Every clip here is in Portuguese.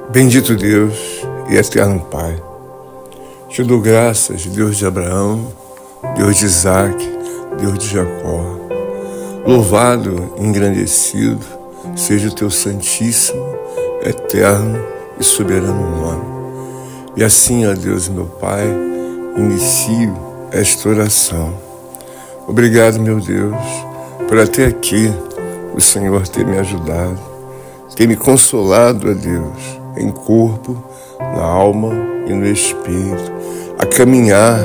Bendito Deus e eterno Pai, te dou graças, Deus de Abraão, Deus de Isaac, Deus de Jacó. Louvado e engrandecido seja o teu santíssimo, eterno e soberano nome. E assim, ó Deus, meu Pai, inicio esta oração. Obrigado, meu Deus, por até aqui o Senhor ter me ajudado, ter me consolado, ó Deus, em corpo, na alma e no espírito, a caminhar,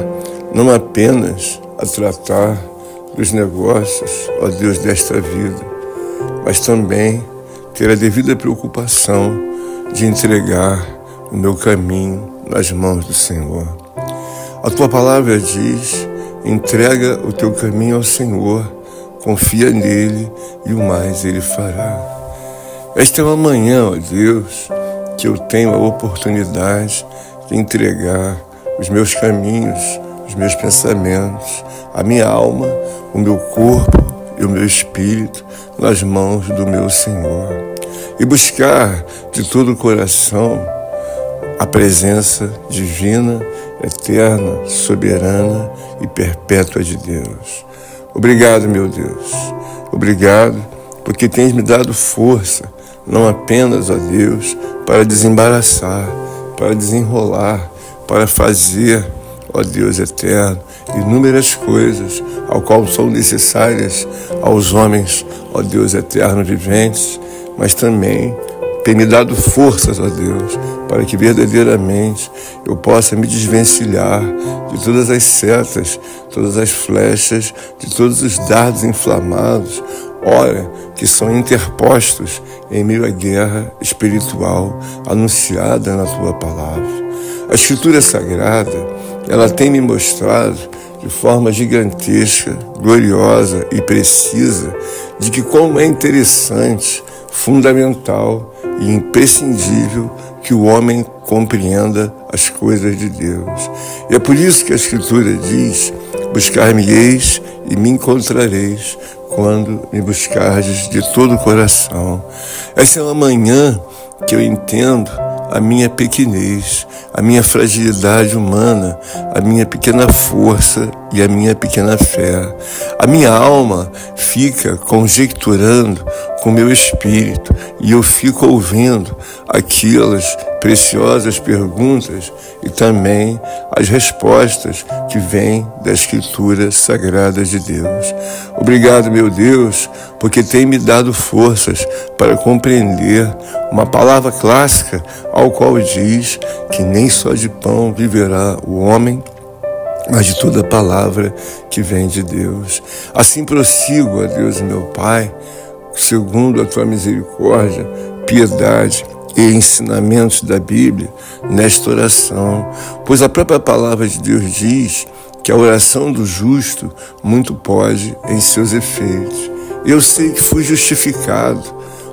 não apenas a tratar dos negócios, ó Deus, desta vida, mas também ter a devida preocupação de entregar o meu caminho nas mãos do Senhor. A tua palavra diz: entrega o teu caminho ao Senhor, confia nele e o mais ele fará. Esta é uma manhã, ó Deus, que eu tenho a oportunidade de entregar os meus caminhos, os meus pensamentos, a minha alma, o meu corpo e o meu espírito nas mãos do meu Senhor. E buscar de todo o coração a presença divina, eterna, soberana e perpétua de Deus. Obrigado, meu Deus. Obrigado porque tens me dado força, não apenas, ó Deus, para desembaraçar, para desenrolar, para fazer, ó Deus eterno, inúmeras coisas ao qual são necessárias aos homens, ó Deus eterno viventes, mas também tem me dado forças, ó Deus, para que verdadeiramente eu possa me desvencilhar de todas as setas, todas as flechas, de todos os dardos inflamados, ora, que são interpostos em meio à guerra espiritual anunciada na tua palavra. A Escritura Sagrada, ela tem me mostrado de forma gigantesca, gloriosa e precisa de que como é interessante, fundamental e imprescindível que o homem compreenda as coisas de Deus. E é por isso que a Escritura diz: buscar-me-eis e me encontrareis quando me buscardes de todo o coração. Essa é uma manhã que eu entendo a minha pequenez, a minha fragilidade humana, a minha pequena força e a minha pequena fé. A minha alma fica conjecturando com o meu espírito e eu fico ouvindo aquelas preciosas perguntas e também as respostas que vêm da Escritura Sagrada de Deus. Obrigado, meu Deus, porque tem me dado forças para compreender uma palavra clássica ao qual diz que nem só de pão viverá o homem, mas de toda palavra que vem de Deus. Assim prossigo, ó Deus meu Pai, segundo a tua misericórdia, piedade e ensinamentos da Bíblia nesta oração, pois a própria palavra de Deus diz que a oração do justo muito pode em seus efeitos. Eu sei que fui justificado,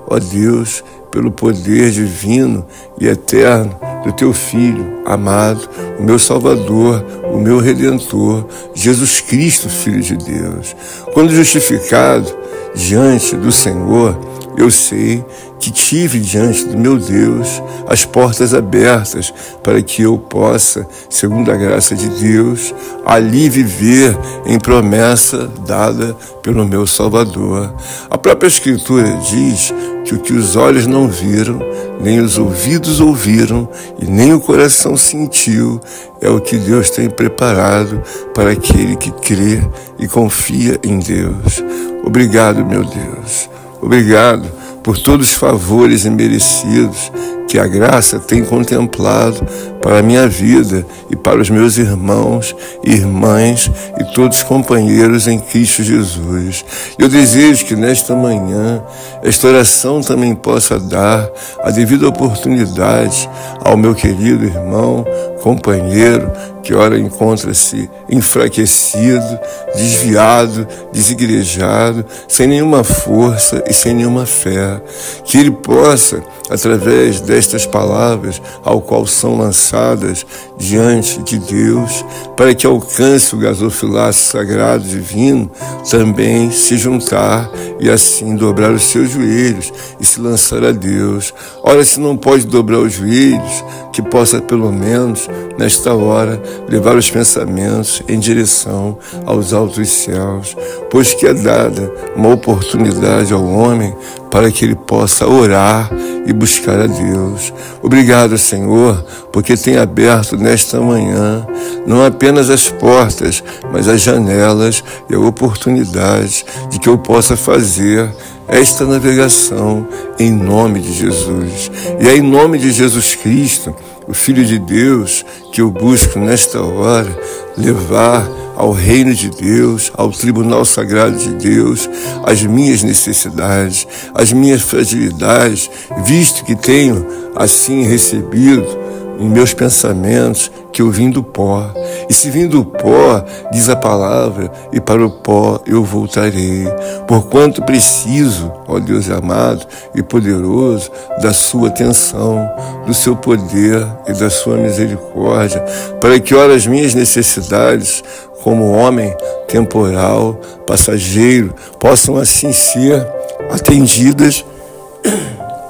ó Deus, pelo poder divino e eterno do teu Filho amado, o meu Salvador, o meu Redentor, Jesus Cristo, Filho de Deus. Quando justificado diante do Senhor, eu sei que tive diante do meu Deus as portas abertas para que eu possa, segundo a graça de Deus, ali viver em promessa dada pelo meu Salvador. A própria Escritura diz que o que os olhos não viram, nem os ouvidos ouviram e nem o coração sentiu é o que Deus tem preparado para aquele que crê e confia em Deus. Obrigado, meu Deus. Obrigado por todos os favores imerecidos que a graça tem contemplado para a minha vida e para os meus irmãos e irmãs e todos os companheiros em Cristo Jesus. Eu desejo que nesta manhã esta oração também possa dar a devida oportunidade ao meu querido irmão, companheiro, que ora encontra-se enfraquecido, desviado, desigrejado, sem nenhuma força e sem nenhuma fé, que ele possa, através desta estas palavras ao qual são lançadas diante de Deus, para que alcance o gasofilaço sagrado divino, também se juntar e assim dobrar os seus joelhos e se lançar a Deus. Ora, se não pode dobrar os joelhos, que possa pelo menos, nesta hora, levar os pensamentos em direção aos altos céus, pois que é dada uma oportunidade ao homem para que ele possa orar e buscar a Deus. Obrigado, Senhor, porque tem aberto nesta manhã não apenas as portas, mas as janelas e a oportunidade de que eu possa fazer esta navegação em nome de Jesus. E é em nome de Jesus Cristo, o Filho de Deus, que eu busco nesta hora levar ao reino de Deus, ao tribunal sagrado de Deus, as minhas necessidades, as minhas fragilidades, visto que tenho assim recebido em meus pensamentos que eu vim do pó. E se vim do pó, diz a palavra, e para o pó eu voltarei. Porquanto preciso, ó Deus amado e poderoso, da sua atenção, do seu poder e da sua misericórdia, para que, ora, as minhas necessidades, como homem temporal, passageiro, possam assim ser atendidas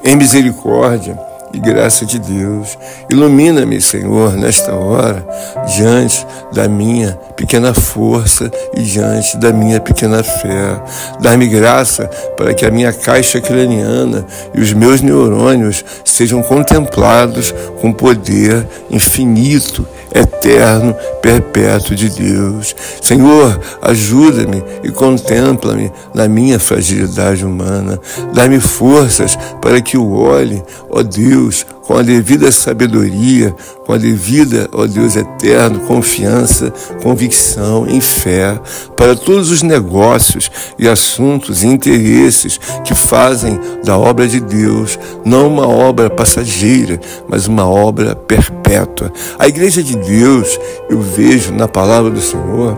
em misericórdia e graça de Deus. Ilumina-me, Senhor, nesta hora, diante da minha pequena força e diante da minha pequena fé. Dá-me graça para que a minha caixa craniana e os meus neurônios sejam contemplados com poder infinito, eterno, perpétuo de Deus. Senhor, ajuda-me e contempla-me na minha fragilidade humana. Dá-me forças para que eu olhe, ó Deus, com a devida sabedoria, com a devida, ó Deus eterno, confiança, convicção em fé, para todos os negócios e assuntos e interesses que fazem da obra de Deus não uma obra passageira, mas uma obra perpétua. A igreja de Deus, eu vejo na palavra do Senhor,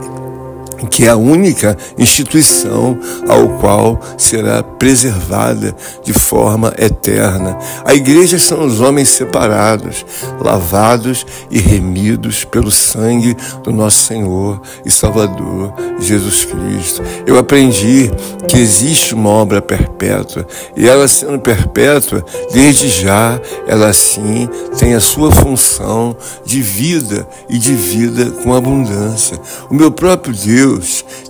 que é a única instituição ao qual será preservada de forma eterna. A igreja são os homens separados, lavados e remidos pelo sangue do nosso Senhor e Salvador Jesus Cristo. Eu aprendi que existe uma obra perpétua, e ela sendo perpétua, desde já, ela sim tem a sua função de vida e de vida com abundância. O meu próprio Deus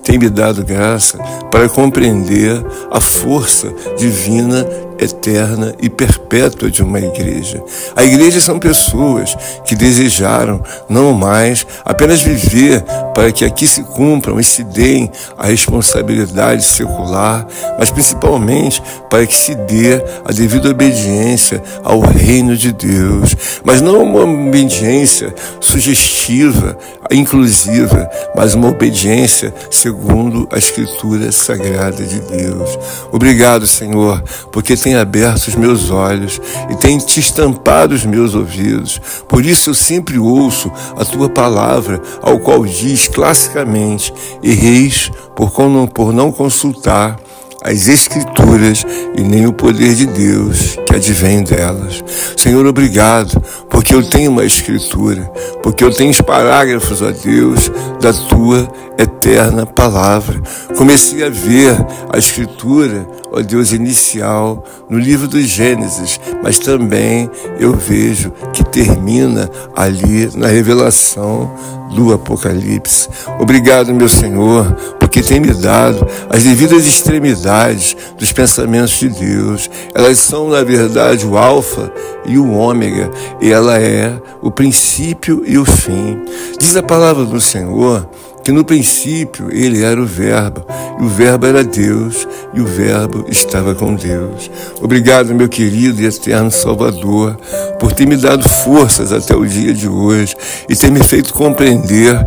tem me dado graça para compreender a força divina, eterna e perpétua de uma igreja. A igreja são pessoas que desejaram não mais apenas viver para que aqui se cumpram e se deem a responsabilidade secular, mas principalmente para que se dê a devida obediência ao reino de Deus, mas não uma obediência sugestiva, inclusiva, mas uma obediência segundo a Escritura Sagrada de Deus. Obrigado, Senhor, porque tem aberto os meus olhos e tem te estampado os meus ouvidos. Por isso eu sempre ouço a tua palavra, ao qual diz classicamente: erreis por não consultar as Escrituras e nem o poder de Deus que advém delas. Senhor, obrigado, porque eu tenho uma Escritura, porque eu tenho os parágrafos, ó Deus, da tua eterna palavra. Comecei a ver a Escritura, ó Deus, inicial no livro do Gênesis, mas também eu vejo que termina ali na revelação do Apocalipse. Obrigado, meu Senhor, porque tem me dado as devidas extremidades dos pensamentos de Deus. Elas são, na verdade, o alfa e o ômega, e ela é o princípio e o fim. Diz a palavra do Senhor que no princípio ele era o Verbo, e o Verbo era Deus, e o Verbo estava com Deus. Obrigado, meu querido e eterno Salvador, por ter me dado forças até o dia de hoje e ter me feito compreender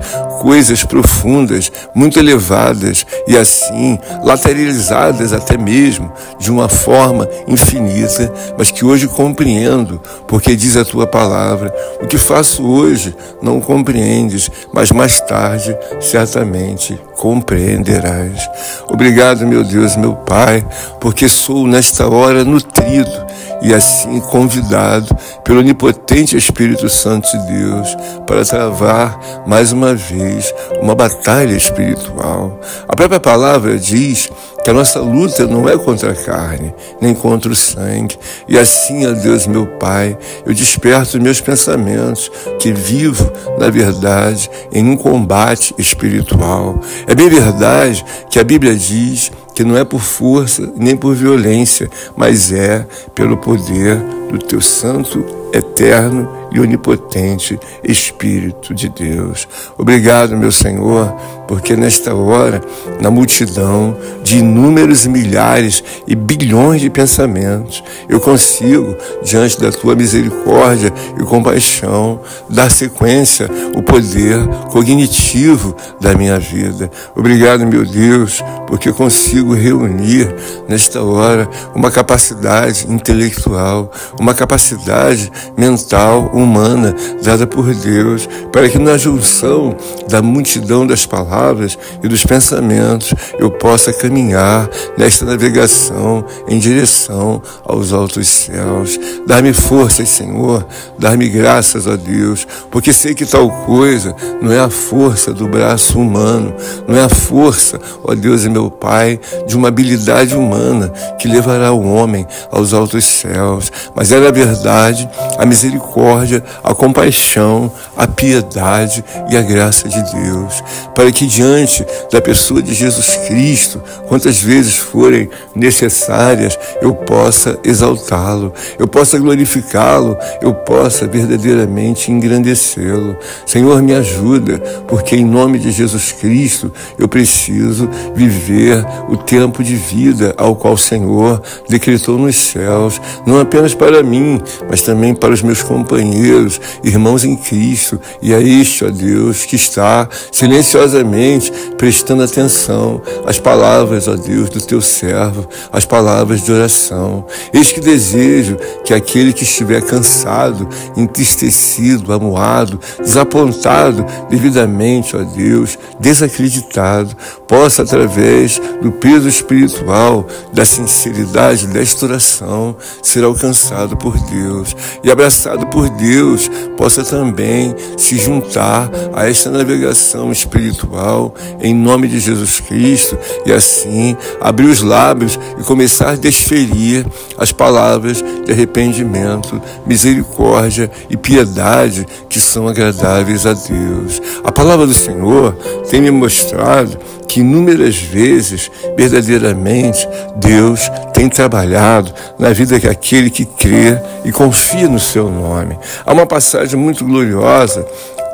coisas profundas, muito elevadas e assim lateralizadas até mesmo de uma forma infinita, mas que hoje compreendo, porque diz a tua palavra: o que faço hoje não compreendes, mas mais tarde certamente compreenderás. Obrigado, meu Deus, meu Pai, porque sou nesta hora nutrido e assim convidado pelo onipotente Espírito Santo de Deus para travar mais uma vez uma batalha espiritual. A própria palavra diz que a nossa luta não é contra a carne, nem contra o sangue. E assim, ó Deus, meu Pai, eu desperto meus pensamentos que vivo, na verdade, em um combate espiritual. É bem verdade que a Bíblia diz que não é por força nem por violência, mas é pelo poder do teu santo, eterno e onipotente Espírito de Deus. Obrigado, meu Senhor, porque nesta hora, na multidão de inúmeros milhares e bilhões de pensamentos, eu consigo, diante da tua misericórdia e compaixão, dar sequência ao poder cognitivo da minha vida. Obrigado, meu Deus, porque consigo reunir nesta hora uma capacidade intelectual, uma capacidade mental humana dada por Deus, para que na junção da multidão das palavras e dos pensamentos eu possa caminhar nesta navegação em direção aos altos céus. Dá-me forças, Senhor, dá-me graças, ó Deus, porque sei que tal coisa não é a força do braço humano, não é a força, ó Deus e meu Pai, de uma habilidade humana que levará o homem aos altos céus, mas é na verdade a misericórdia, a compaixão, a piedade e a graça de Deus, para que diante da pessoa de Jesus Cristo, quantas vezes forem necessárias, eu possa exaltá-lo, eu possa glorificá-lo, eu possa verdadeiramente engrandecê-lo. Senhor, me ajuda, porque em nome de Jesus Cristo eu preciso viver o tempo de vida ao qual o Senhor decretou nos céus, não apenas para mim, mas também para os meus companheiros, irmãos em Cristo, e é este, ó Deus, que está silenciosamente prestando atenção às palavras, ó Deus, do teu servo, às palavras de oração. Eis que desejo que aquele que estiver cansado, entristecido, amuado, desapontado devidamente, ó Deus, desacreditado, possa, através do peso espiritual, da sinceridade desta oração, ser alcançado por Deus e abraçado por Deus, possa também se juntar a esta navegação espiritual em nome de Jesus Cristo e assim abrir os lábios e começar a desferir as palavras de arrependimento, misericórdia e piedade que são agradáveis a Deus. A palavra do Senhor tem me mostrado que inúmeras vezes, verdadeiramente, Deus tem trabalhado na vida daquele que crê e confia no seu nome. Há uma passagem muito gloriosa,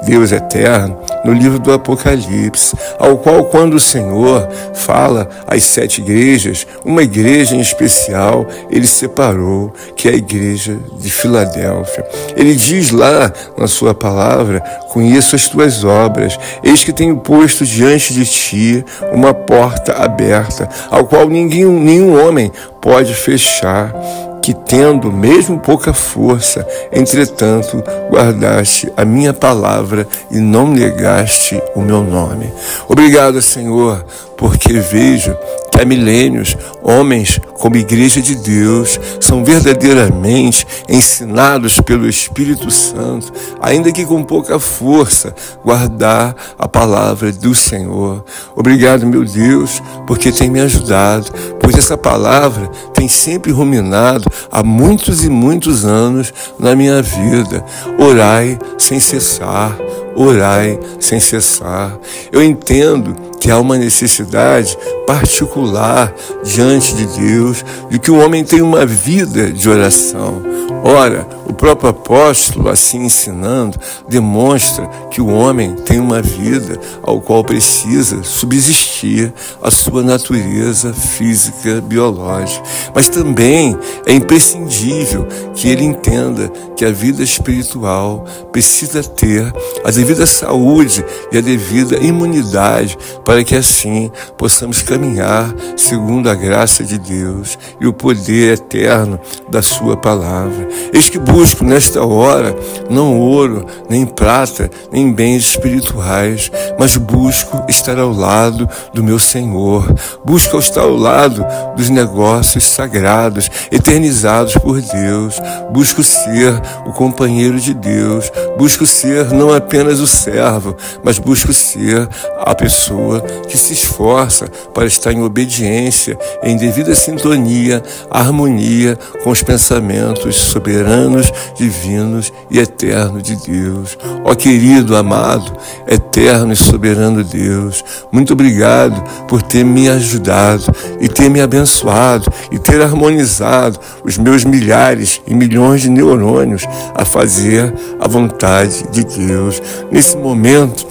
Deus eterno, no livro do Apocalipse, ao qual, quando o Senhor fala às 7 igrejas, uma igreja em especial ele separou, que é a igreja de Filadélfia. Ele diz lá na sua palavra: conheço as tuas obras, eis que tenho posto diante de ti uma porta aberta, ao qual nenhum homem pode fechar, que tendo mesmo pouca força, entretanto guardaste a minha palavra e não negaste o meu nome. Obrigado, Senhor, porque vejo que há milênios, homens como igreja de Deus são verdadeiramente ensinados pelo Espírito Santo, ainda que com pouca força, guardar a palavra do Senhor. Obrigado, meu Deus, porque tem me ajudado, pois essa palavra tem sempre ruminado há muitos e muitos anos na minha vida. Orai sem cessar, orai sem cessar. Eu entendo que há uma necessidade particular diante de Deus, de que o homem tenha uma vida de oração. Ora, o próprio apóstolo, assim ensinando, demonstra que o homem tem uma vida ao qual precisa subsistir a sua natureza física, biológica. Mas também é imprescindível que ele entenda que a vida espiritual precisa ter a devida devida saúde e a devida imunidade, para que assim possamos caminhar segundo a graça de Deus e o poder eterno da sua palavra. Eis que busco nesta hora não ouro, nem prata, nem bens espirituais, mas busco estar ao lado do meu Senhor, busco estar ao lado dos negócios sagrados, eternizados por Deus, busco ser o companheiro de Deus, busco ser não apenas o servo, mas busco ser a pessoa que se esforça para estar em obediência, em devida sintonia, harmonia com os pensamentos soberanos, divinos e eternos de Deus. Ó querido, amado, eterno e soberano Deus, muito obrigado por ter me ajudado e ter me abençoado e ter harmonizado os meus milhares e milhões de neurônios a fazer a vontade de Deus. Nesse momento,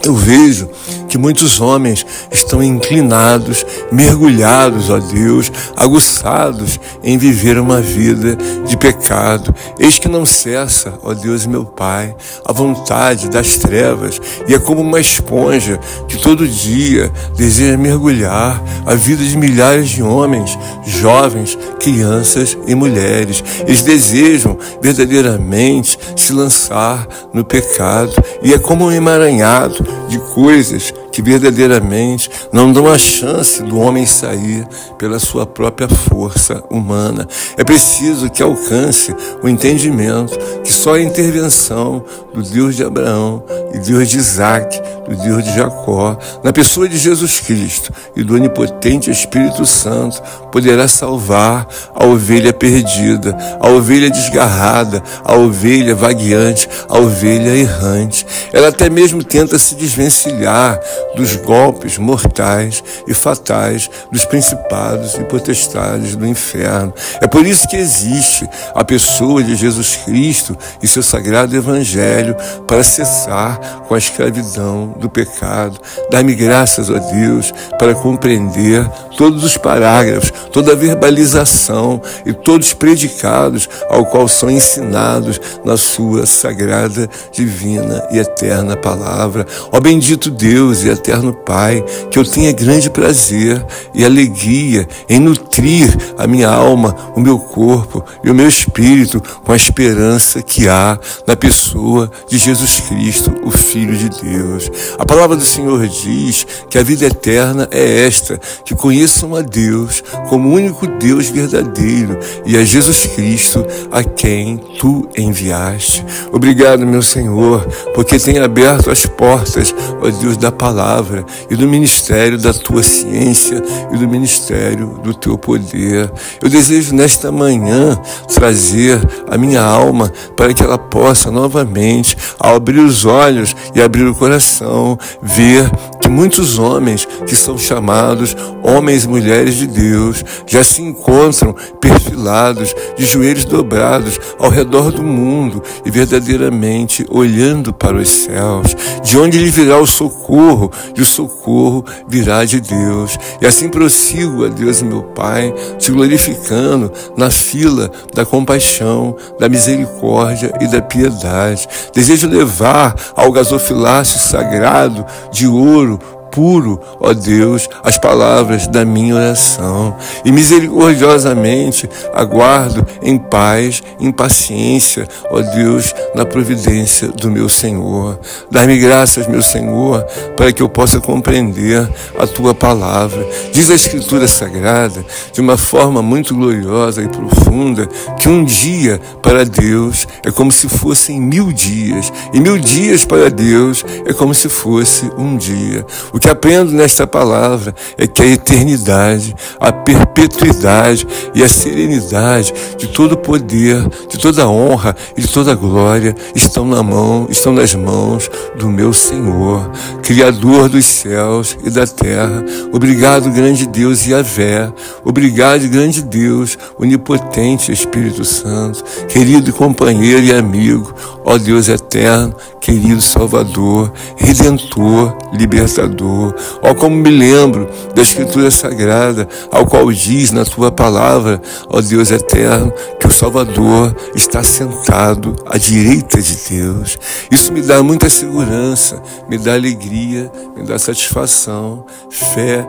eu vejo que muitos homens estão inclinados, mergulhados, ó Deus, aguçados em viver uma vida de pecado. Eis que não cessa, ó Deus meu Pai, a vontade das trevas, e é como uma esponja que todo dia deseja mergulhar a vida de milhares de homens, jovens, crianças e mulheres. Eles desejam verdadeiramente se lançar no pecado, e é como um emaranhado de coisas que verdadeiramente não dão a chance do homem sair pela sua própria força humana. É preciso que alcance o entendimento que só a intervenção do Deus de Abraão e Deus de Isaac, do Deus de Jacó, na pessoa de Jesus Cristo e do onipotente Espírito Santo, poderá salvar a ovelha perdida, a ovelha desgarrada, a ovelha vagueante, a ovelha errante. Ela até mesmo tenta se desvencilhar dos golpes mortais e fatais dos principados e potestades do inferno. É por isso que existe a pessoa de Jesus Cristo e seu sagrado evangelho para cessar com a escravidão do pecado. Dá-me graças, ó Deus, para compreender todos os parágrafos, toda a verbalização e todos os predicados ao qual são ensinados na sua sagrada, divina e eterna palavra. Ó bendito Deus e eterno Pai, que eu tenha grande prazer e alegria em nutrir a minha alma, o meu corpo e o meu espírito com a esperança que há na pessoa de Jesus Cristo, o Filho de Deus. A palavra do Senhor diz que a vida eterna é esta, que conheçam a Deus como o único Deus verdadeiro e a Jesus Cristo a quem tu enviaste. Obrigado, meu Senhor, porque tem aberto as portas, ó Deus, da palavra e do ministério da tua ciência e do ministério do teu poder. Eu desejo nesta manhã trazer a minha alma para que ela possa novamente, ao abrir os olhos e abrir o coração, ver que muitos homens que são chamados homens e mulheres de Deus já se encontram perfilados, de joelhos dobrados ao redor do mundo e verdadeiramente olhando para os céus, de onde lhe virá o socorro, e o socorro virá de Deus. E assim prossigo, a Deus meu Pai, te glorificando na fila da compaixão, da misericórdia e da piedade. Desejo levar ao gasofilácio sagrado de ouro puro, ó Deus, as palavras da minha oração, e misericordiosamente aguardo em paz, em paciência, ó Deus, na providência do meu Senhor. Dá-me graças, meu Senhor, para que eu possa compreender a tua palavra. Diz a Escritura Sagrada, de uma forma muito gloriosa e profunda, que um dia para Deus é como se fossem 1000 dias, e 1000 dias para Deus é como se fosse um dia. O que aprendo nesta palavra é que a eternidade, a perpetuidade e a serenidade de todo o poder, de toda a honra e de toda a glória estão nas mãos do meu Senhor, Criador dos céus e da terra. Obrigado, grande Deus Yahvé. Obrigado, grande Deus, onipotente Espírito Santo, querido companheiro e amigo, ó Deus eterno, querido Salvador, Redentor, Libertador. Ó, como me lembro da Escritura Sagrada, ao qual diz na tua palavra, ó Deus eterno, que o Salvador está sentado à direita de Deus. Isso me dá muita segurança, me dá alegria, me dá satisfação, fé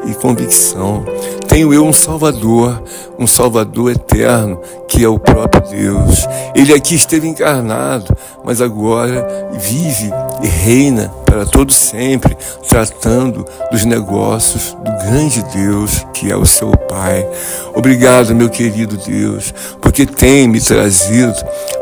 e convicção. Tenho eu um Salvador eterno, que é o próprio Deus. Ele aqui esteve encarnado, mas agora vive e reina para todo sempre, tratando dos negócios do grande Deus, que é o seu Pai. Obrigado, meu querido Deus, porque tem me trazido,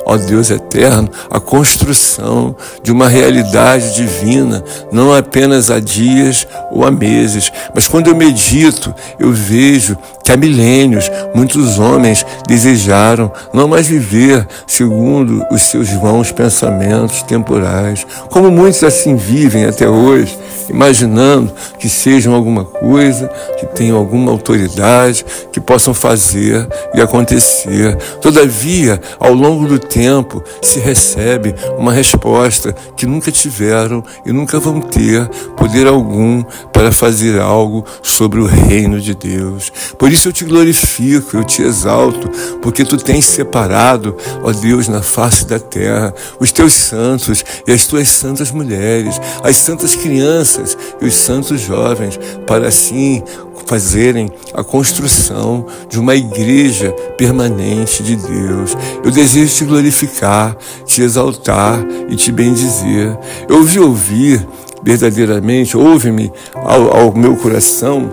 ó Deus eterno, a construção de uma realidade divina, não apenas há dias ou há meses, mas quando eu medito, eu vejo que há milênios muitos homens desejaram não mais viver segundo os seus vãos pensamentos temporais, como muitos assim vivem até hoje, imaginando que sejam alguma coisa, que tenham alguma autoridade, que possam fazer e acontecer. Todavia, ao longo do tempo, se recebe uma resposta que nunca tiveram e nunca vão ter poder algum para fazer algo sobre o reino de Deus. Por isso eu te glorifico, eu te exalto, porque tu tens separado, ó Deus, na face da terra, os teus santos e as tuas santas mulheres, as santas crianças e os santos jovens, para assim fazerem a construção de uma igreja permanente de Deus. Eu desejo te glorificar, te exaltar e te bendizer. Eu ouvir verdadeiramente, ouve-me ao meu coração,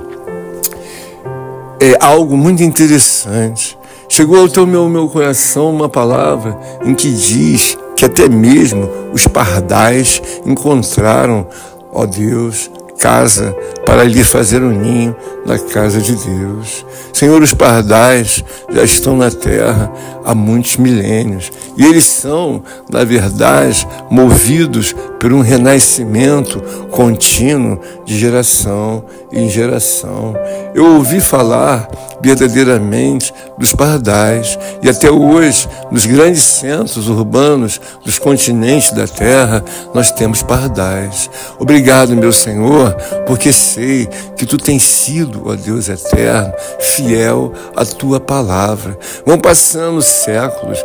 é algo muito interessante. Chegou ao meu coração uma palavra em que diz que até mesmo os pardais encontraram, ó Deus, casa para lhe fazer um ninho na casa de Deus. Senhor, os pardais já estão na terra há muitos milênios e eles são, na verdade, movidos por um renascimento contínuo de geração em geração. Eu ouvi falar verdadeiramente dos pardais e até hoje, nos grandes centros urbanos dos continentes da terra, nós temos pardais. Obrigado, meu Senhor, porque sei que tu tens sido, ó Deus eterno, fiel à tua palavra. Vão passando séculos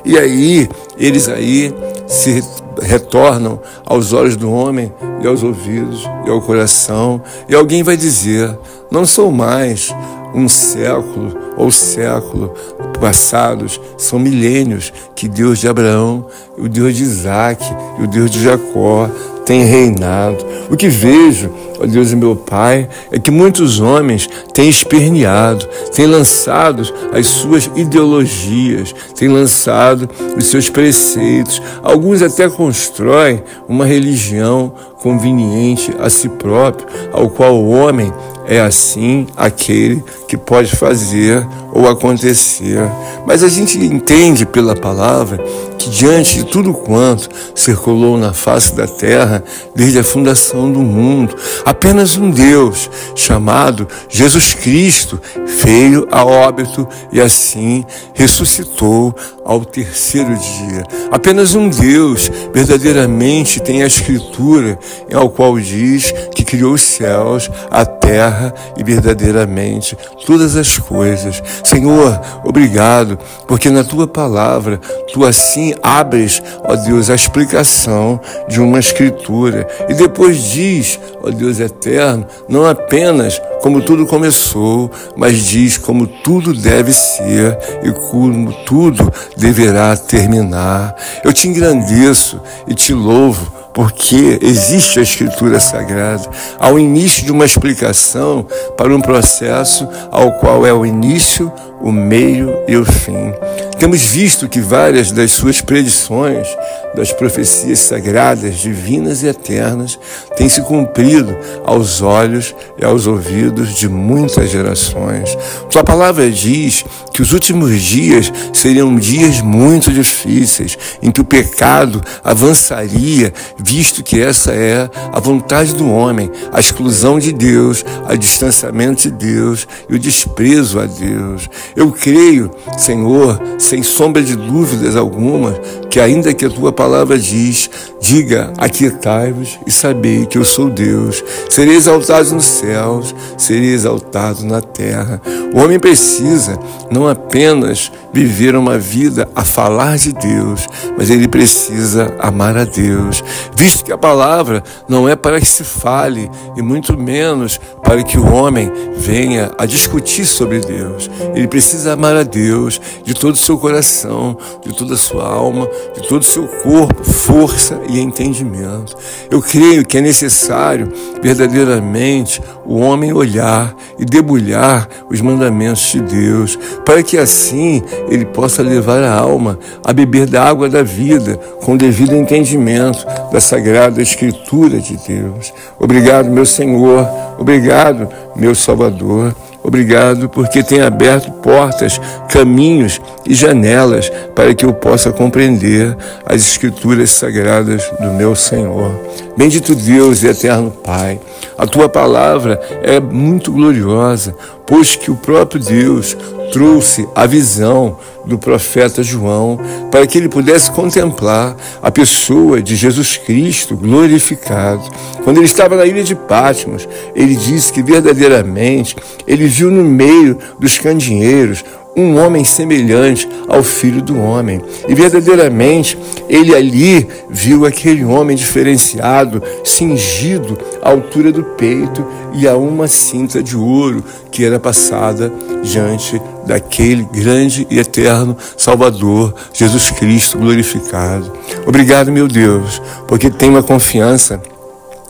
e aí, eles aí se retornam aos olhos do homem e aos ouvidos e ao coração, e alguém vai dizer: não sou mais um século ou século passados, são milênios que Deus de Abraão, o Deus de Isaac e o Deus de Jacó tem reinado. O que vejo, ó Deus e meu Pai, é que muitos homens têm esperneado, têm lançado as suas ideologias, têm lançado os seus preceitos. Alguns até constroem uma religião conveniente a si próprio, ao qual o homem é assim aquele que pode fazer ou acontecer. Mas a gente entende pela palavra que diante de tudo quanto circulou na face da terra, desde a fundação do mundo, apenas um Deus, chamado Jesus Cristo, veio a óbito e assim ressuscitou ao terceiro dia. Apenas um Deus verdadeiramente tem a Escritura, ao qual diz que criou os céus, a terra e verdadeiramente todas as coisas. Senhor, obrigado, porque na tua palavra, tu assim abres, ó Deus, a explicação de uma Escritura. E depois diz, ó Deus eterno, não apenas como tudo começou, mas diz como tudo deve ser e como tudo deverá terminar. Eu te engrandeço e te louvo, porque existe a Escritura Sagrada ao início de uma explicação para um processo ao qual é o início, o meio e o fim. Temos visto que várias das suas predições, das profecias sagradas, divinas e eternas, têm se cumprido aos olhos e aos ouvidos de muitas gerações. Sua palavra diz que os últimos dias seriam dias muito difíceis, em que o pecado avançaria, visto que essa é a vontade do homem, a exclusão de Deus, o distanciamento de Deus e o desprezo a Deus. Eu creio, Senhor, sem sombra de dúvidas alguma, que ainda que a tua palavra diga, aquietai-vos e sabei que eu sou Deus. Serei exaltado nos céus, serei exaltado na terra. O homem precisa não apenas viver uma vida a falar de Deus, mas ele precisa amar a Deus, visto que a palavra não é para que se fale, e muito menos para que o homem venha a discutir sobre Deus. Ele precisa amar a Deus de todo o seu coração, de toda a sua alma, de todo o seu corpo, força e entendimento. Eu creio que é necessário verdadeiramente o homem olhar e debulhar os mandamentos de Deus, para que assim ele possa levar a alma a beber da água da vida, com devido entendimento da Sagrada Escritura de Deus. Obrigado, meu Senhor, obrigado, meu Salvador. Obrigado porque tem aberto portas, caminhos e janelas para que eu possa compreender as Escrituras sagradas do meu Senhor. Bendito Deus e eterno Pai, a tua palavra é muito gloriosa, pois que o próprio Deus trouxe a visão do profeta João para que ele pudesse contemplar a pessoa de Jesus Cristo glorificado. Quando ele estava na ilha de Patmos, ele disse que verdadeiramente ele viu no meio dos candeeiros um homem semelhante ao Filho do Homem. E verdadeiramente ele ali viu aquele homem diferenciado, cingido à altura do peito e a uma cinta de ouro que era passada diante daquele grande e eterno Salvador, Jesus Cristo glorificado. Obrigado, meu Deus, porque tenho uma confiança,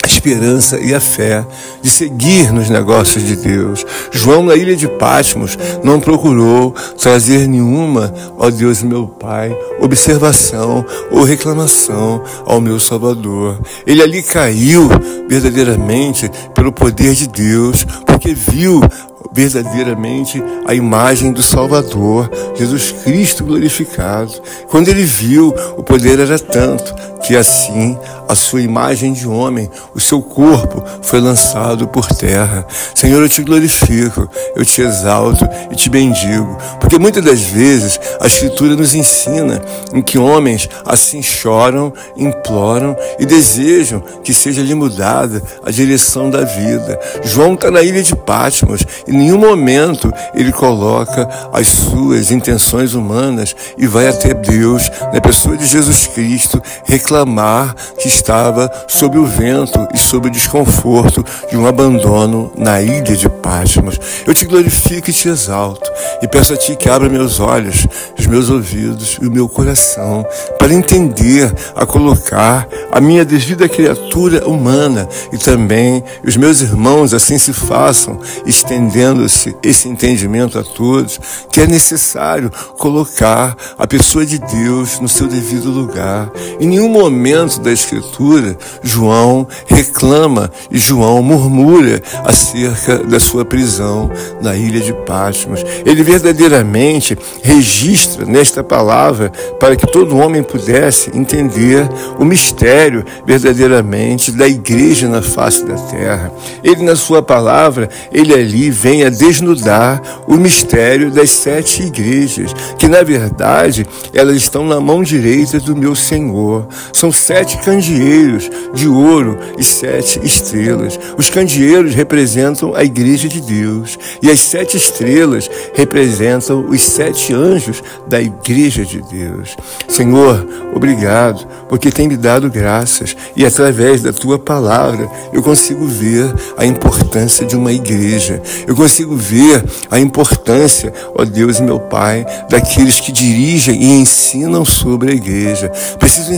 a esperança e a fé de seguir nos negócios de Deus. João, na ilha de Patmos, não procurou trazer nenhuma, ó Deus meu Pai, observação ou reclamação ao meu Salvador. Ele ali caiu verdadeiramente pelo poder de Deus, porque viu verdadeiramente a imagem do Salvador, Jesus Cristo glorificado. Quando ele viu, o poder era tanto que assim a sua imagem de homem, o seu corpo foi lançado por terra. Senhor, eu te glorifico, eu te exalto e te bendigo, porque muitas das vezes a Escritura nos ensina em que homens assim choram, imploram e desejam que seja-lhe mudada a direção da vida. João está na ilha de Patmos e em nenhum momento ele coloca as suas intenções humanas e vai até Deus, na pessoa de Jesus Cristo, reclamar que estava sob o vento e sob o desconforto de um abandono na ilha de Patmos. Eu te glorifico e te exalto e peço a ti que abra meus olhos, os meus ouvidos e o meu coração para entender, a colocar a minha devida criatura humana e também os meus irmãos assim se façam, estendendo-se esse entendimento a todos, que é necessário colocar a pessoa de Deus no seu devido lugar. Em nenhum momento da Escritura João reclama e João murmura acerca da sua prisão na ilha de Patmos. Ele verdadeiramente registra nesta palavra para que todo homem pudesse entender o mistério verdadeiramente da igreja na face da terra. Ele, na sua palavra, ele ali vem a desnudar o mistério das 7 igrejas, que na verdade elas estão na mão direita do meu Senhor. São 7 candeeiros de ouro e 7 estrelas. Os candeeiros representam a igreja de Deus e as 7 estrelas representam os 7 anjos da igreja de Deus. Senhor, obrigado, porque tem me dado graças e através da tua palavra eu consigo ver a importância de uma igreja. Eu consigo ver a importância, ó Deus e meu Pai, daqueles que dirigem e ensinam sobre a igreja. Preciso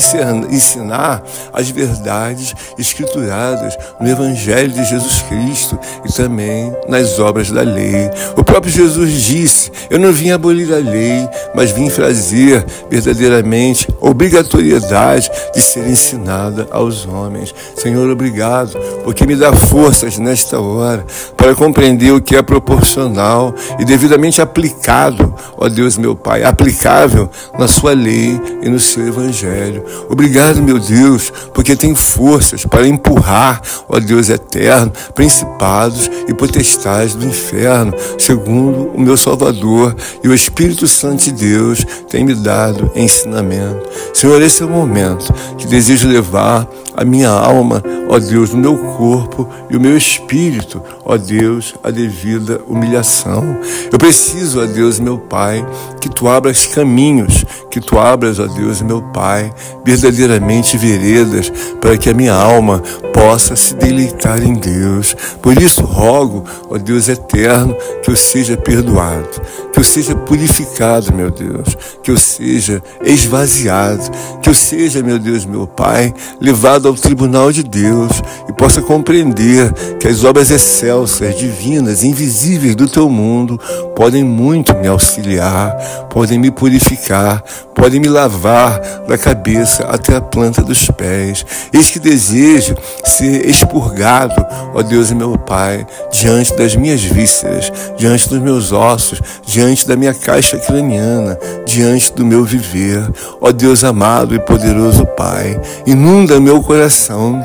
ensinar as verdades escrituradas no Evangelho de Jesus Cristo e também nas obras da lei. O próprio Jesus disse: eu não vim abolir a lei, mas vim trazer verdadeiramente a obrigatoriedade de ser ensinada aos homens. Senhor, obrigado, porque me dá forças nesta hora para compreender o que é proporcional e devidamente aplicado, ó Deus meu Pai, aplicável na sua lei e no seu Evangelho. Obrigado Obrigado, meu Deus, porque tenho forças para empurrar, ó Deus eterno, principados e potestades do inferno, segundo o meu Salvador, e o Espírito Santo de Deus tem me dado ensinamento. Senhor, esse é o momento que desejo levar a minha alma, ó Deus, o meu corpo e o meu espírito, ó Deus, a devida humilhação. Eu preciso, ó Deus, meu Pai, que Tu abras caminhos, que Tu abras, ó Deus, meu Pai, verdadeiramente veredas, para que a minha alma possa se deleitar em Deus. Por isso rogo, ó Deus eterno, que eu seja perdoado, que eu seja purificado, meu Deus, que eu seja esvaziado, que eu seja, meu Deus, meu Pai, levado ao tribunal de Deus e possa compreender que as obras excelsas, divinas, invisíveis do Teu mundo podem muito me auxiliar, podem me purificar, podem me lavar da cabeça até a planta dos pés. Eis que desejo ser expurgado, ó Deus e meu Pai, diante das minhas vísceras, diante dos meus ossos, diante da minha caixa craniana, diante do meu viver. Ó Deus amado e poderoso Pai, inunda meu coração,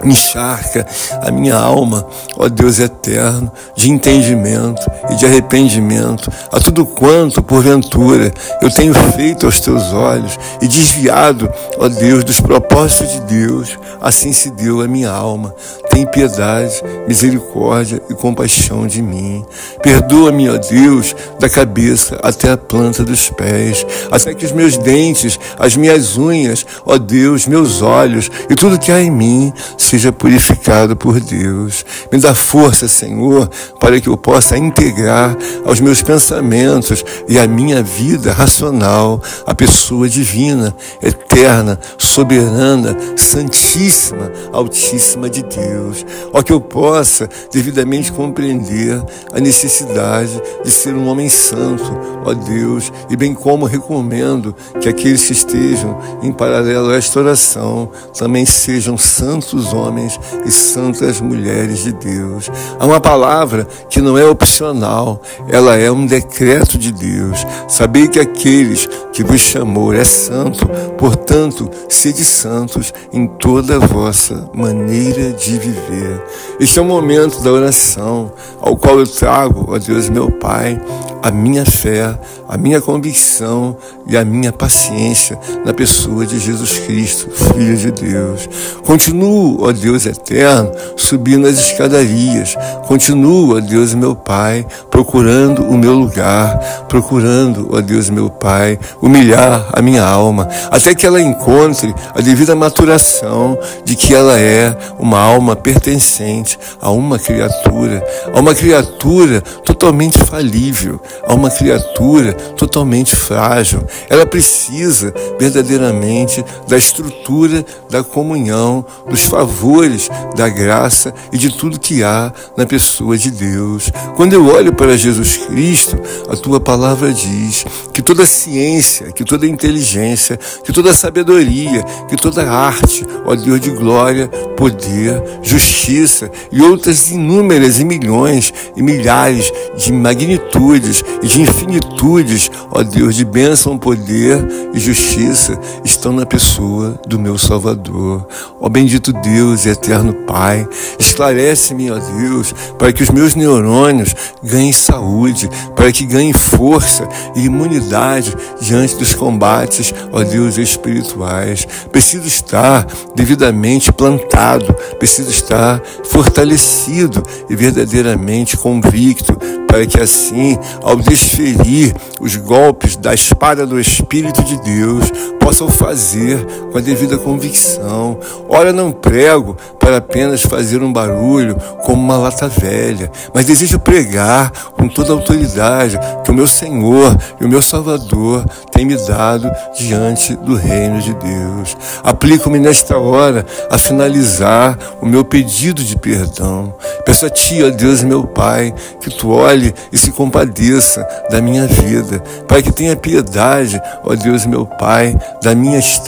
encharca a minha alma, ó Deus eterno, de entendimento e de arrependimento a tudo quanto, porventura, eu tenho feito aos Teus olhos e desviado, ó Deus, dos propósitos de Deus. Assim se deu a minha alma. Tem piedade, misericórdia e compaixão de mim. Perdoa-me, ó Deus, da cabeça até a planta dos pés, até que os meus dentes, as minhas unhas, ó Deus, meus olhos e tudo que há em mim seja purificado por Deus. Me dá força, Senhor, para que eu possa integrar aos meus pensamentos e à minha vida racional a pessoa divina, eterna, soberana, santíssima, altíssima de Deus. Ó, que eu possa devidamente compreender a necessidade de ser um homem santo, ó Deus, e bem como recomendo que aqueles que estejam em paralelo a esta oração também sejam santos homens e santas mulheres de Deus. Há uma palavra que não é opcional, ela é um decreto de Deus. Sabei que aqueles que vos chamou é santo, portanto, sede santos em toda a vossa maneira de viver. Este é o momento da oração, ao qual eu trago, ó Deus meu Pai, a minha fé, a minha convicção e a minha paciência na pessoa de Jesus Cristo, Filho de Deus. Continuo, ó Deus eterno, subindo as escadarias. Continuo, ó Deus meu Pai, procurando o meu lugar, procurando, ó Deus meu Pai, humilhar a minha alma, até que ela encontre a devida maturação de que ela é uma alma pertencente a uma criatura totalmente falível, a uma criatura totalmente frágil. Ela precisa verdadeiramente da estrutura da comunhão, dos favores, da graça e de tudo que há na pessoa de Deus. Quando eu olho para Jesus Cristo, a Tua palavra diz que toda ciência, que toda inteligência, que toda sabedoria, que toda arte, ó Deus de glória, poder, justiça e outras inúmeras e milhões e milhares de magnitudes e de infinitudes, ó Deus, de bênção, poder e justiça estão na pessoa do meu Salvador. Ó bendito Deus e eterno Pai, esclarece-me, ó Deus, para que os meus neurônios ganhem saúde, para que ganhem força e imunidade diante dos combates, ó Deus, espirituais. Preciso estar devidamente plantado, preciso estar fortalecido e verdadeiramente convicto, para que assim, ao desferir os golpes da espada do Espírito de Deus, possam fazer com a devida convicção. Ora, não prego para apenas fazer um barulho como uma lata velha, mas desejo pregar com toda a autoridade que o meu Senhor e o meu Salvador tem me dado diante do reino de Deus. Aplico-me nesta hora a finalizar o meu pedido de perdão. Peço a Ti, ó Deus meu Pai, que Tu olhe e se compadeça da minha vida. Pai, que tenha piedade, ó Deus meu Pai,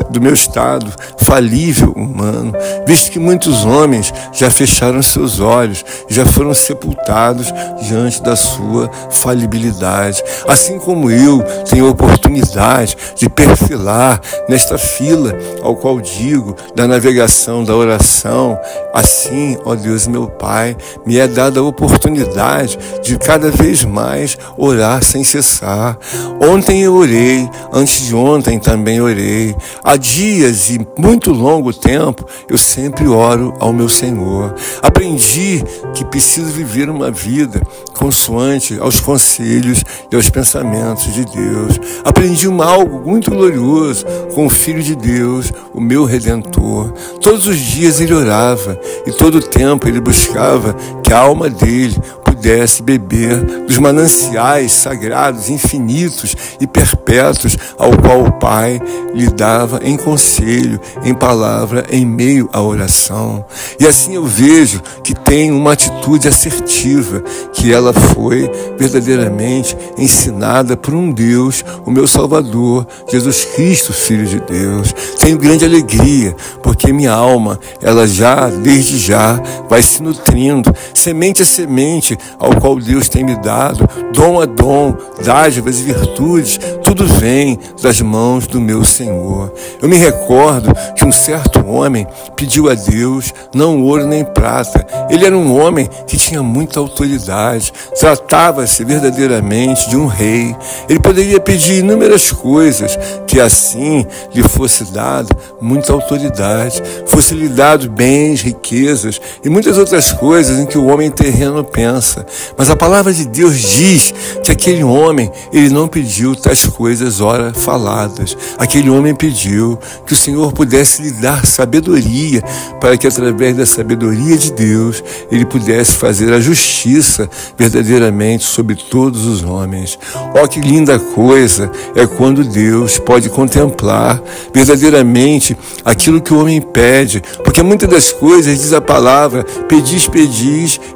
do meu estado falível humano, visto que muitos homens já fecharam seus olhos, já foram sepultados diante da sua falibilidade. Assim como eu tenho a oportunidade de perfilar nesta fila ao qual digo da navegação, da oração, assim, ó Deus meu Pai, me é dada a oportunidade de cada vez mais orar sem cessar. Ontem eu orei, antes de ontem também orei. Há dias e muito longo tempo eu sempre oro ao meu Senhor. Aprendi que preciso viver uma vida consoante aos conselhos e aos pensamentos de Deus. Aprendi algo muito glorioso com o Filho de Deus, o meu Redentor. Todos os dias ele orava e todo o tempo ele buscava que a alma dele pudesse beber dos mananciais sagrados, infinitos e perpétuos ao qual o Pai lhe dava em conselho, em palavra, em meio à oração. E assim eu vejo que tem uma atitude assertiva, que ela foi verdadeiramente ensinada por um Deus, o meu Salvador, Jesus Cristo, Filho de Deus. Tenho grande alegria, porque minha alma, ela já, desde já, vai se nutrindo, semente a semente, ao qual Deus tem me dado, dom a dom, dádivas e virtudes, tudo vem das mãos do meu Senhor. Eu me recordo que um certo homem pediu a Deus não ouro nem prata. Ele era um homem que tinha muita autoridade, tratava-se verdadeiramente de um rei. Ele poderia pedir inúmeras coisas, que assim lhe fosse dado muita autoridade, fosse lhe dado bens, riquezas e muitas outras coisas em que o homem terreno pensa. Mas a palavra de Deus diz que aquele homem, ele não pediu tais coisas ora faladas. Aquele homem pediu que o Senhor pudesse lhe dar sabedoria, para que através da sabedoria de Deus, ele pudesse fazer a justiça verdadeiramente sobre todos os homens. Ó, que linda coisa é quando Deus pode contemplar verdadeiramente aquilo que o homem pede, porque muitas das coisas, diz a palavra, pedis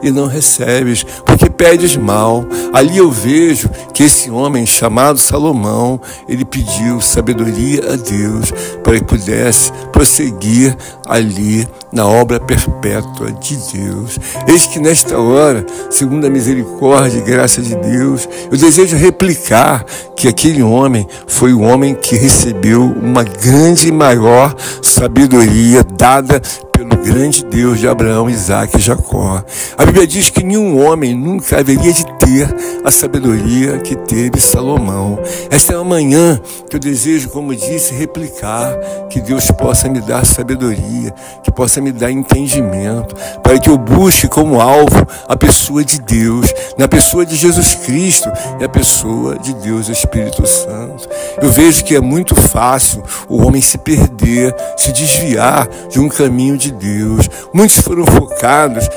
e não recebes, porque pedes mal. Ali eu vejo que esse homem chamado Salomão, ele pediu sabedoria a Deus para que pudesse prosseguir ali na obra perpétua de Deus. Eis que nesta hora, segundo a misericórdia e graça de Deus, eu desejo replicar que aquele homem foi o homem que recebeu uma grande e maior sabedoria dada pelo grande Deus de Abraão, Isaque e Jacó. A Bíblia diz que nenhum homem nunca haveria de ter a sabedoria que teve Salomão. Esta é uma manhã que eu desejo, como disse, replicar, que Deus possa me dar sabedoria, que possa me dar entendimento, para que eu busque como alvo a pessoa de Deus, na pessoa de Jesus Cristo e a pessoa de Deus Espírito Santo. Eu vejo que é muito fácil o homem se perder, se desviar de um caminho de Deus. Muitos foram focados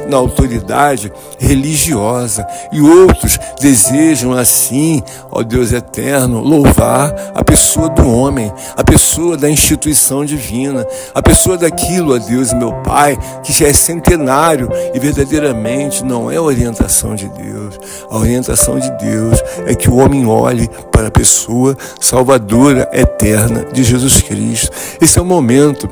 na autoridade religiosa e outros desejam assim, ó Deus eterno, louvar a pessoa do homem, a pessoa da instituição divina, a pessoa daquilo, ó Deus meu Pai, que já é centenário e verdadeiramente não é a orientação de Deus. A orientação de Deus é que o homem olhe para a pessoa salvadora eterna de Jesus Cristo. Esse é o momento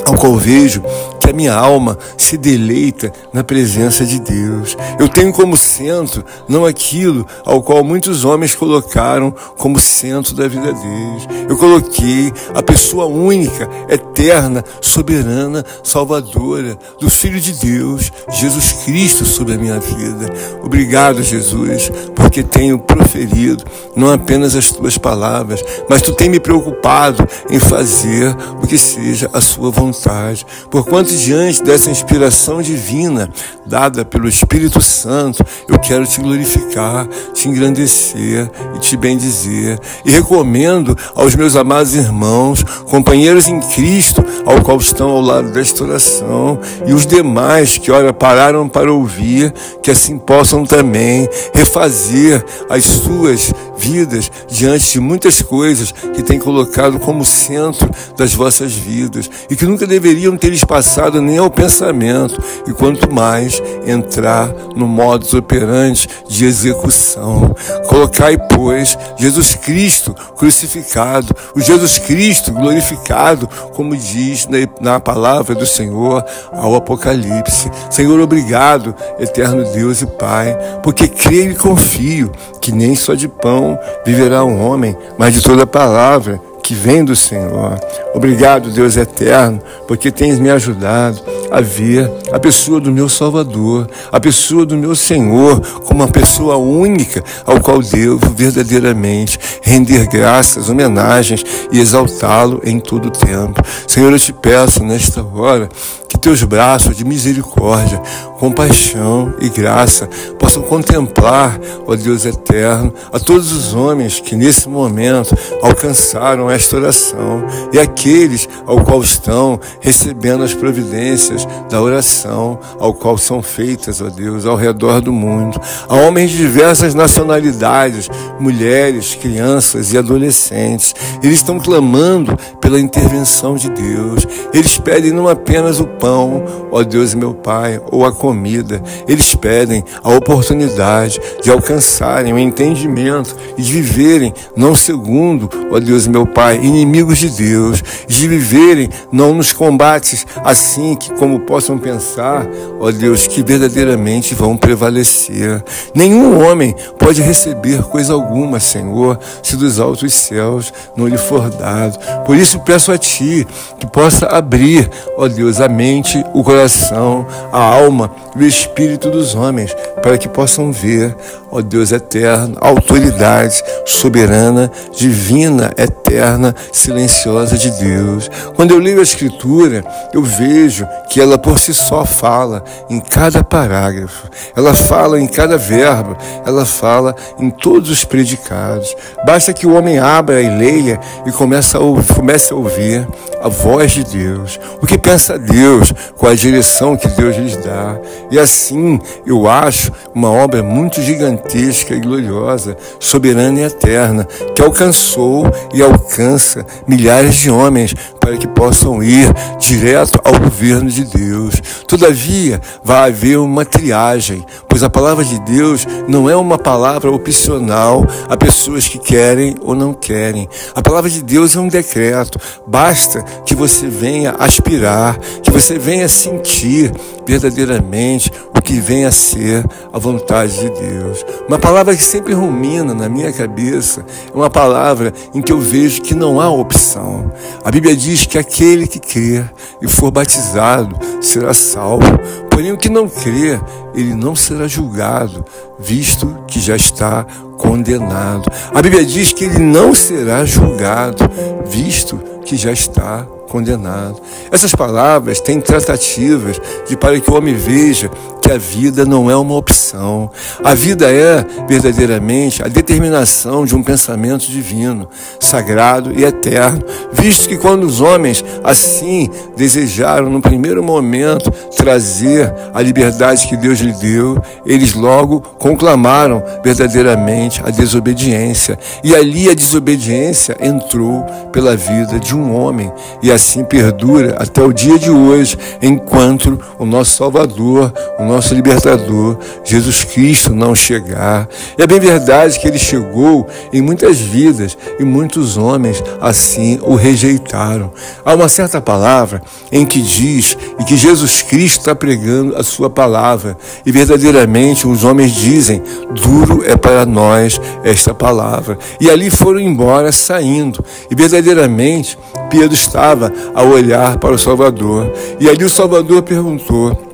ao qual vejo que a minha alma se deleita na presença de Deus. Eu tenho como centro não aquilo ao qual muitos homens colocaram como centro da vida deles. Eu coloquei a pessoa única, eterna, soberana, salvadora do Filho de Deus, Jesus Cristo, sobre a minha vida. Obrigado, Jesus, porque tenho proferido não apenas as tuas palavras, mas tu tem me preocupado em fazer o que seja a sua vontade. Porquanto diante dessa inspiração divina dada pelo Espírito Santo, eu quero te glorificar, te engrandecer e te bendizer. E recomendo aos meus amados irmãos, companheiros em Cristo, ao qual estão ao lado desta oração, e os demais que ora pararam para ouvir, que assim possam também refazer as suas vidas diante de muitas coisas que têm colocado como centro das vossas vidas, e que nunca nunca deveriam ter lhes passado nem ao pensamento, e quanto mais entrar no modus operandi de execução. Colocai, pois, Jesus Cristo crucificado, o Jesus Cristo glorificado, como diz na palavra do Senhor ao Apocalipse. Senhor, obrigado, eterno Deus e Pai, porque creio e confio que nem só de pão viverá um homem, mas de toda palavra que vem do Senhor. Obrigado, Deus eterno, porque tens me ajudado a ver a pessoa do meu Salvador, a pessoa do meu Senhor, como uma pessoa única ao qual devo verdadeiramente render graças, homenagens e exaltá-lo em todo o tempo. Senhor, eu te peço nesta hora que teus braços de misericórdia, compaixão e graça possam contemplar, ó Deus eterno, a todos os homens que nesse momento alcançaram esta oração e aqueles ao qual estão recebendo as providências da oração, ao qual são feitas, ó Deus, ao redor do mundo. Há homens de diversas nacionalidades, mulheres, crianças e adolescentes. Eles estão clamando pela intervenção de Deus. Eles pedem não apenas o pão, ó Deus meu Pai, ou a comida. Eles pedem a oportunidade de alcançarem o entendimento e de viverem não segundo, ó Deus meu Pai, inimigos de Deus, de viverem não nos combates assim que como possam pensar, ó Deus, que verdadeiramente vão prevalecer. Nenhum homem pode receber coisa alguma, Senhor, se dos altos céus não lhe for dado. Por isso peço a Ti que possa abrir, ó Deus, a mente, o coração, a alma e o espírito dos homens, para que possam ver, ó Deus eterno, a autoridade soberana, divina, eterna, silenciosa de Deus. Quando eu leio a Escritura, eu vejo que ela por si só fala em cada parágrafo, ela fala em cada verbo, ela fala em todos os predicados. Basta que o homem abra e leia e comece a ouvir a voz de Deus, o que pensa Deus, com a direção que Deus lhes dá. E assim, eu acho uma obra muito gigantesca e gloriosa, soberana e eterna, que alcançou e alcança milhares de homens para que possam ir direto ao governo de Deus. Todavia, vai haver uma triagem, pois a palavra de Deus não é uma palavra opcional a pessoas que querem ou não querem. A palavra de Deus é um decreto. Basta que você venha aspirar, que você venha sentir verdadeiramente o que vem a ser a vontade de Deus. Uma palavra que sempre rumina na minha cabeça é uma palavra em que eu vejo que não há opção. A Bíblia diz que aquele que crer e for batizado será salvo. Porém, o que não crer, ele não será julgado, visto que já está condenado. A Bíblia diz que ele não será julgado, visto que já está condenado. Essas palavras têm tratativas para que o homem veja que a vida não é uma opção. A vida é verdadeiramente a determinação de um pensamento divino, sagrado e eterno, visto que quando os homens assim desejaram no primeiro momento trazer a liberdade que Deus lhe deu, eles logo conclamaram verdadeiramente a desobediência. E ali a desobediência entrou pela vida de um homem e assim perdura até o dia de hoje, enquanto o nosso Salvador, o nosso Libertador, Jesus Cristo, não chegar. E é bem verdade que ele chegou em muitas vidas e muitos homens assim o rejeitaram. Há uma certa palavra em que diz e que Jesus Cristo está pregando a sua palavra e verdadeiramente os homens dizem: duro é para nós esta palavra. E ali foram embora saindo e verdadeiramente Pedro estava a olhar para o Salvador. E ali o Salvador perguntou: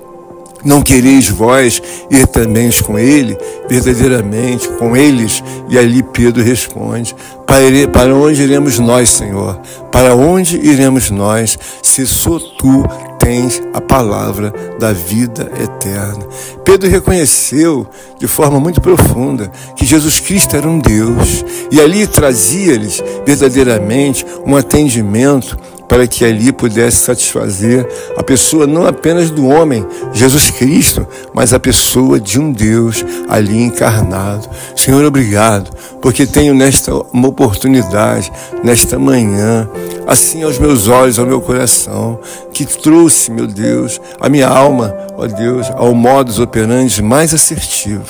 não quereis vós ir também com ele, verdadeiramente com eles? E ali Pedro responde: para onde iremos nós, Senhor? Para onde iremos nós, se só tu tens a palavra da vida eterna? Pedro reconheceu de forma muito profunda que Jesus Cristo era um Deus, e ali trazia-lhes verdadeiramente um atendimento para que ali pudesse satisfazer a pessoa não apenas do homem, Jesus Cristo, mas a pessoa de um Deus ali encarnado. Senhor, obrigado, porque tenho uma oportunidade, nesta manhã, assim aos meus olhos, ao meu coração, que trouxe, meu Deus, a minha alma, ó Deus, ao modus operandi mais assertivo.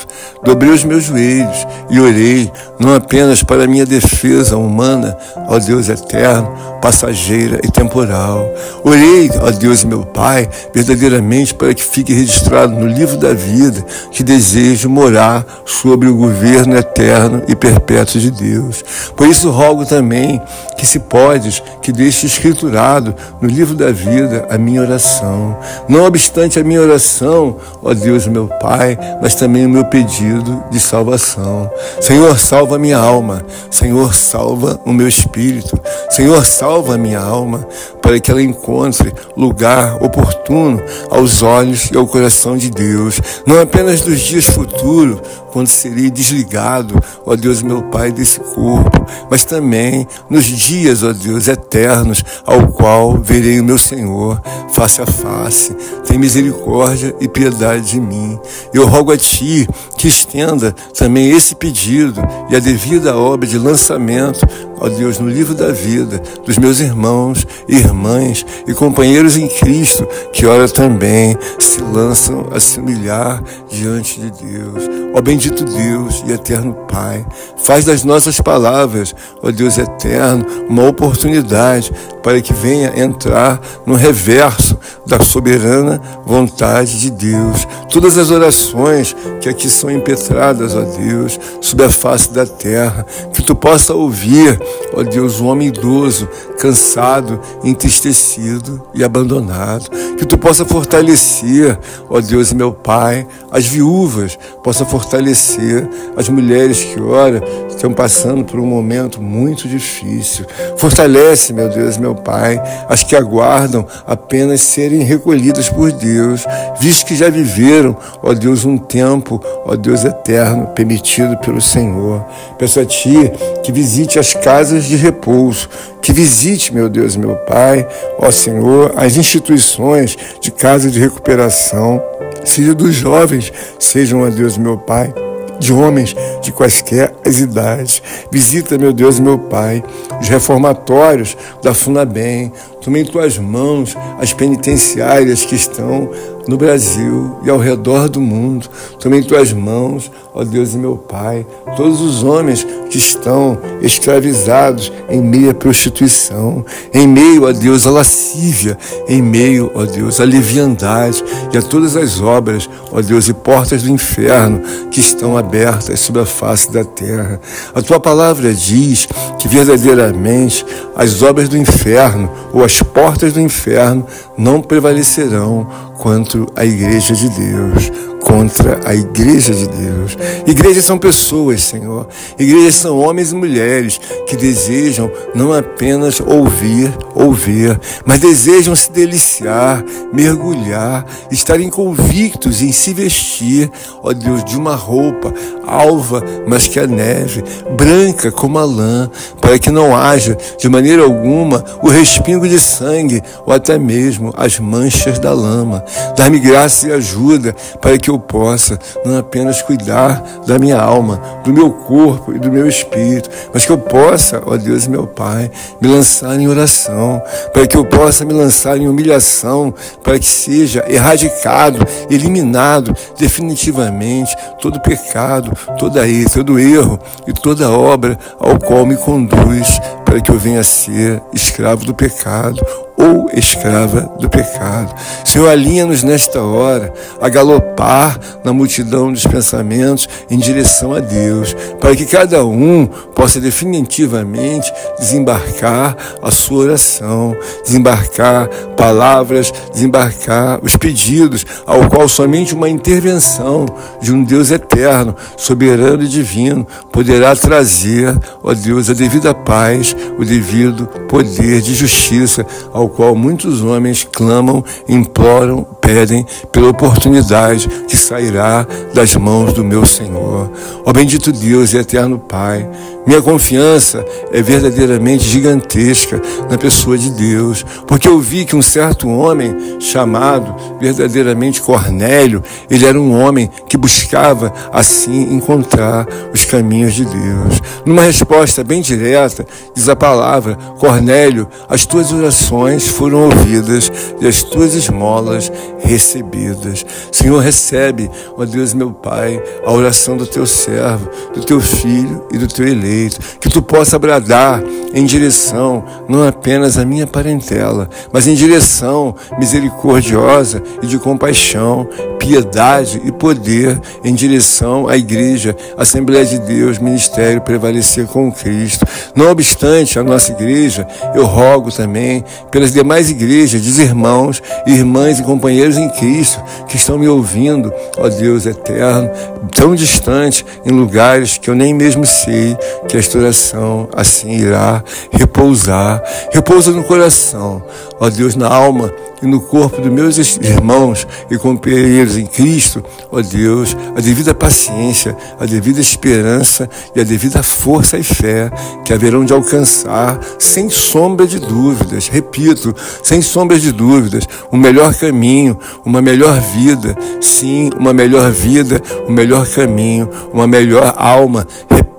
Dobrei os meus joelhos e orei, não apenas para a minha defesa humana, ó Deus eterno, passageira e temporal. Orei, ó Deus meu Pai, verdadeiramente para que fique registrado no livro da vida que desejo morar sobre o governo eterno e perpétuo de Deus. Por isso rogo também que, se podes, que deixe escriturado no livro da vida a minha oração. Não obstante a minha oração, ó Deus meu Pai, mas também o meu pedido de salvação. Senhor, salva a minha alma. Senhor, salva o meu espírito. Senhor, salva a minha alma, para que ela encontre lugar oportuno aos olhos e ao coração de Deus, não apenas dos dias futuros, quando serei desligado, ó Deus meu Pai, desse corpo, mas também nos dias, ó Deus, eternos, ao qual verei o meu Senhor face a face. Tem misericórdia e piedade de mim. Eu rogo a Ti que estenda também esse pedido e a devida obra de lançamento, ó Deus, no livro da vida dos meus irmãos, irmãs e companheiros em Cristo, que ora também se lançam a se humilhar diante de Deus. Ó bendito Deus e eterno Pai, faz das nossas palavras, ó Deus eterno, uma oportunidade para que venha entrar no reverso da soberana vontade de Deus. Todas as orações que aqui são impetradas, ó Deus, sobre a face da terra, que Tu possa ouvir, ó Deus, o homem idoso, cansado, entristecido e abandonado. Que Tu possa fortalecer, ó Deus meu Pai, as viúvas, possa fortalecer as mulheres que, ora, estão passando por um momento muito difícil. Fortalece, meu Deus, meu Pai, as que aguardam apenas serem recolhidas por Deus, visto que já viveram, ó Deus, um tempo, ó Deus eterno, permitido pelo Senhor. Peço a Ti que visite as casas de repouso, que visite, meu Deus, meu Pai, ó Senhor, as instituições de casa de recuperação, seja dos jovens, sejam, ó Deus, meu Pai, de homens de quaisquer as idades. Visita, meu Deus, meu Pai, os reformatórios da Funabem. Toma em Tuas mãos as penitenciárias que estão no Brasil e ao redor do mundo. Toma em Tuas mãos, ó Deus e meu Pai, todos os homens que estão escravizados em meio à prostituição, em meio, ó Deus, à lascívia, em meio, ó Deus, à leviandade e a todas as obras, ó Deus, e portas do inferno que estão abertas sobre a face da terra. A Tua palavra diz que verdadeiramente as obras do inferno ou as portas do inferno não prevalecerão contra a igreja de Deus, contra a igreja de Deus. Igrejas são pessoas, Senhor. Igrejas são homens e mulheres que desejam não apenas ouvir, mas desejam se deliciar, mergulhar, estarem convictos em se vestir, ó Deus, de uma roupa alva, mas que a neve, branca como a lã, para que não haja de maneira alguma o respingo de sangue ou até mesmo as manchas da lama. Dá-me graça e ajuda para que eu possa não apenas cuidar da minha alma, do meu corpo e do meu espírito, mas que eu possa, ó Deus meu Pai, me lançar em oração, para que eu possa me lançar em humilhação, para que seja erradicado, eliminado definitivamente todo pecado, todo erro e toda obra ao qual me conduz, para que eu venha a ser escravo do pecado ou escrava do pecado. Senhor, alinha-nos nesta hora a galopar na multidão dos pensamentos em direção a Deus, para que cada um possa definitivamente desembarcar a sua oração, desembarcar palavras, desembarcar os pedidos, ao qual somente uma intervenção de um Deus eterno, soberano e divino poderá trazer, ó Deus, a devida paz, o devido poder de justiça, ao qual muitos homens clamam, imploram, pedem pela oportunidade que sairá das mãos do meu Senhor. Ó bendito Deus e eterno Pai, Minha confiança é verdadeiramente gigantesca na pessoa de Deus, porque eu vi que um certo homem chamado verdadeiramente Cornélio, ele era um homem que buscava assim encontrar os caminhos de Deus. Numa resposta bem direta, diz a palavra: Cornélio, as tuas orações foram ouvidas e as tuas esmolas recebidas. Senhor, recebe, ó Deus meu Pai, a oração do teu servo, do teu filho e do teu eleito, que tu possa bradar em direção não apenas à minha parentela, mas em direção misericordiosa e de compaixão, piedade e poder, em direção à igreja, Assembleia de Deus, Ministério Prevalecer com Cristo. Não obstante a nossa igreja, eu rogo também pelas demais igrejas, dos irmãos, irmãs e companheiros em Cristo que estão me ouvindo, ó Deus eterno, tão distante, em lugares que eu nem mesmo sei, que esta oração assim irá repousar. Repousa no coração, ó Deus, na alma e no corpo dos meus irmãos e companheiros em Cristo, ó Deus, a devida paciência, a devida esperança e a devida força e fé que haverão de alcançar, sem sombra de dúvidas, repito, sem sombra de dúvidas, um melhor caminho, uma melhor vida, sim, uma melhor vida, um melhor caminho, uma melhor alma,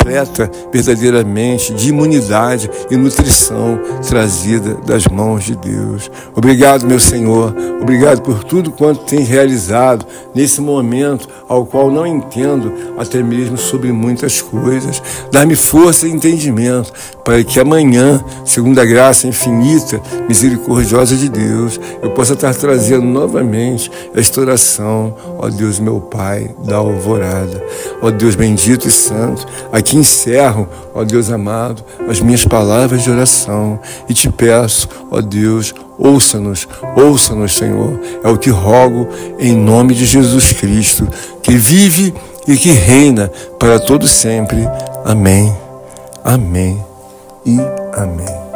repleta verdadeiramente de imunidade e nutrição trazida das mãos de Deus. Obrigado, meu Senhor, obrigado por tudo quanto tem realizado nesse momento ao qual não entendo até mesmo sobre muitas coisas. Dá-me força e entendimento para que amanhã, segundo a graça infinita, misericordiosa de Deus, eu possa estar trazendo novamente esta oração, ó Deus meu Pai da alvorada. Ó Deus bendito e santo, aqui encerro, ó Deus amado, as minhas palavras de oração e te peço, ó Deus, ouça-nos, Senhor. É o que rogo em nome de Jesus Cristo, que vive e que reina para todo sempre. Amém, amém e amém.